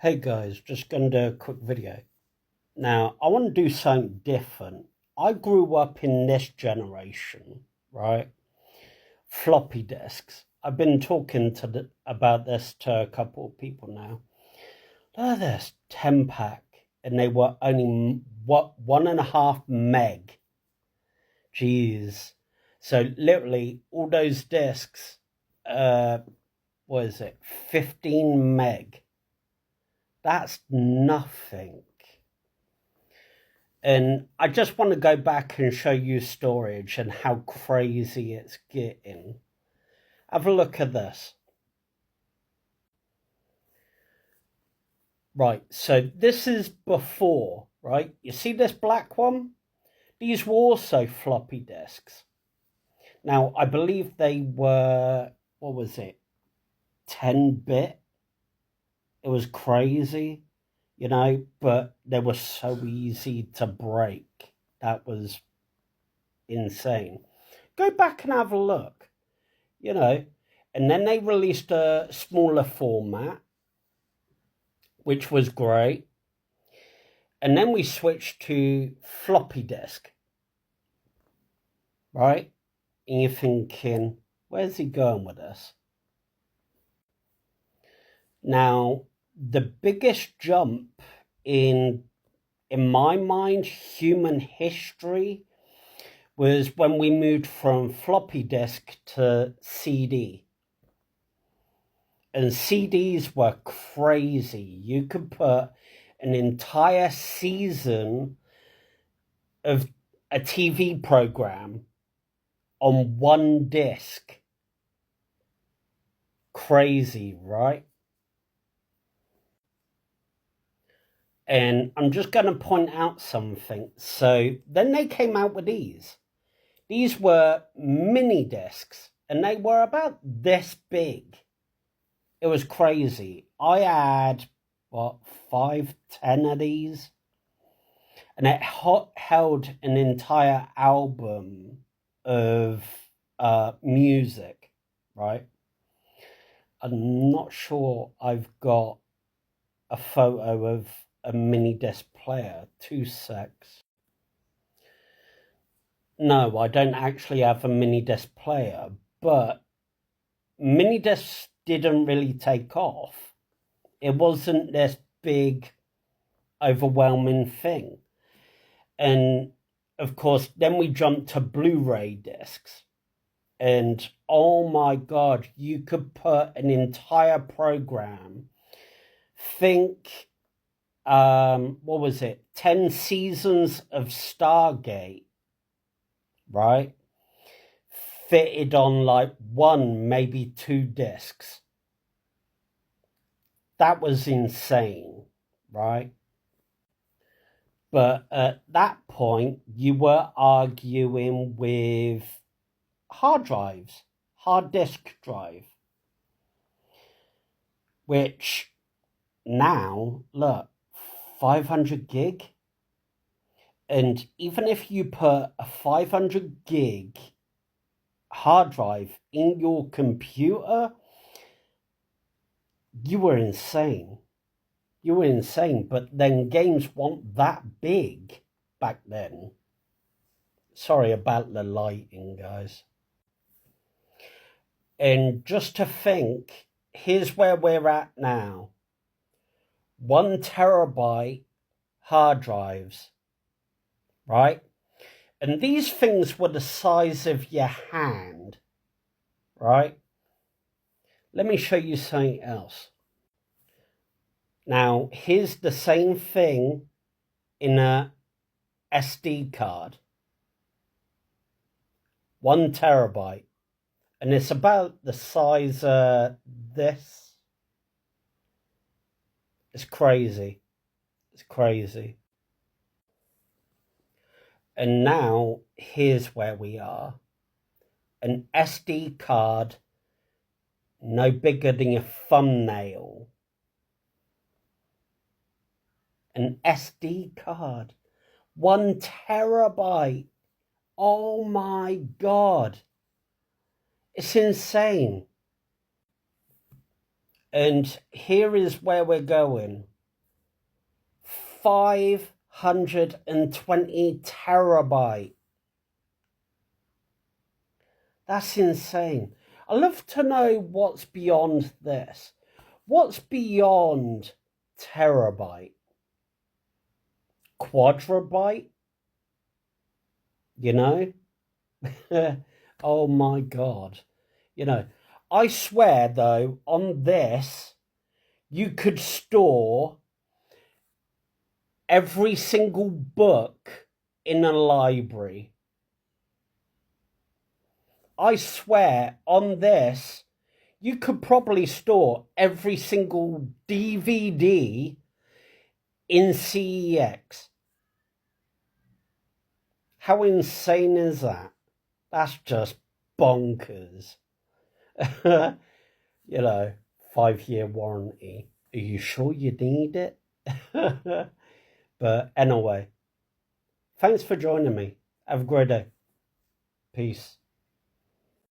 Hey guys, just gonna do a quick video. Now, I want to do something different. I grew up in this generation, right? Floppy disks. I've been talking about this to a couple of people now. Look at this 10 pack, and they were only 1.5 meg. Jeez. So literally, all those disks, what is it? 15 meg. That's nothing. And I just want to go back and show you storage and how crazy it's getting. Have a look at this. Right, so this is before, right? You see this black one? These were also floppy disks. Now, I believe they were, what was it, 10-bit? It was crazy, but they were so easy to break. That was insane. Go back and have a look, and then they released a smaller format, which was great. And then we switched to floppy disk, right? And you're thinking, where's he going with this? Now, the biggest jump in my mind, human history, was when we moved from floppy disk to CD. And CDs were crazy. You could put an entire season of a TV program on one disc. Crazy, right? And I'm just going to point out something. So then they came out with these. These were mini discs, and they were about this big. It was crazy. I had, 5, 10 of these? And it held an entire album of music, right? I'm not sure I've got a photo of a mini disc player. 2 secs. No, I don't actually have a mini disc player, but mini discs didn't really take off. It wasn't this big, overwhelming thing. And of course, then we jumped to Blu-ray discs. And oh my God, you could put an entire program, think, what was it, 10 seasons of Stargate, right? Fitted on like 1, maybe 2 discs. That was insane, right? But at that point, you were arguing with hard drives, hard disk drive, which now, look, 500 gig. And even if you put a 500 gig hard drive in your computer, you were insane. You were insane. But then games weren't that big back then. Sorry about the lighting, guys. And just to think, here's where we're at now. 1 terabyte hard drives, right? And these things were the size of your hand, right? Let me show you something else. Now, here's the same thing in a SD card. 1 terabyte. And it's about the size of this. It's crazy. It's crazy. And now, here's where we are. An SD card no bigger than your thumbnail. An SD card. 1 terabyte. Oh my God. It's insane. And here is where we're going. 520 terabyte. That's insane. I'd love to know what's beyond this. What's beyond terabyte? Quadrabyte? You know? Oh my God. You know, I swear though, on this, you could store every single book in a library. I swear on this, you could probably store every single DVD in CEX. How insane is that? That's just bonkers. You know, 5-year warranty. Are you sure you need it? But anyway, thanks for joining me. Have a great day. Peace.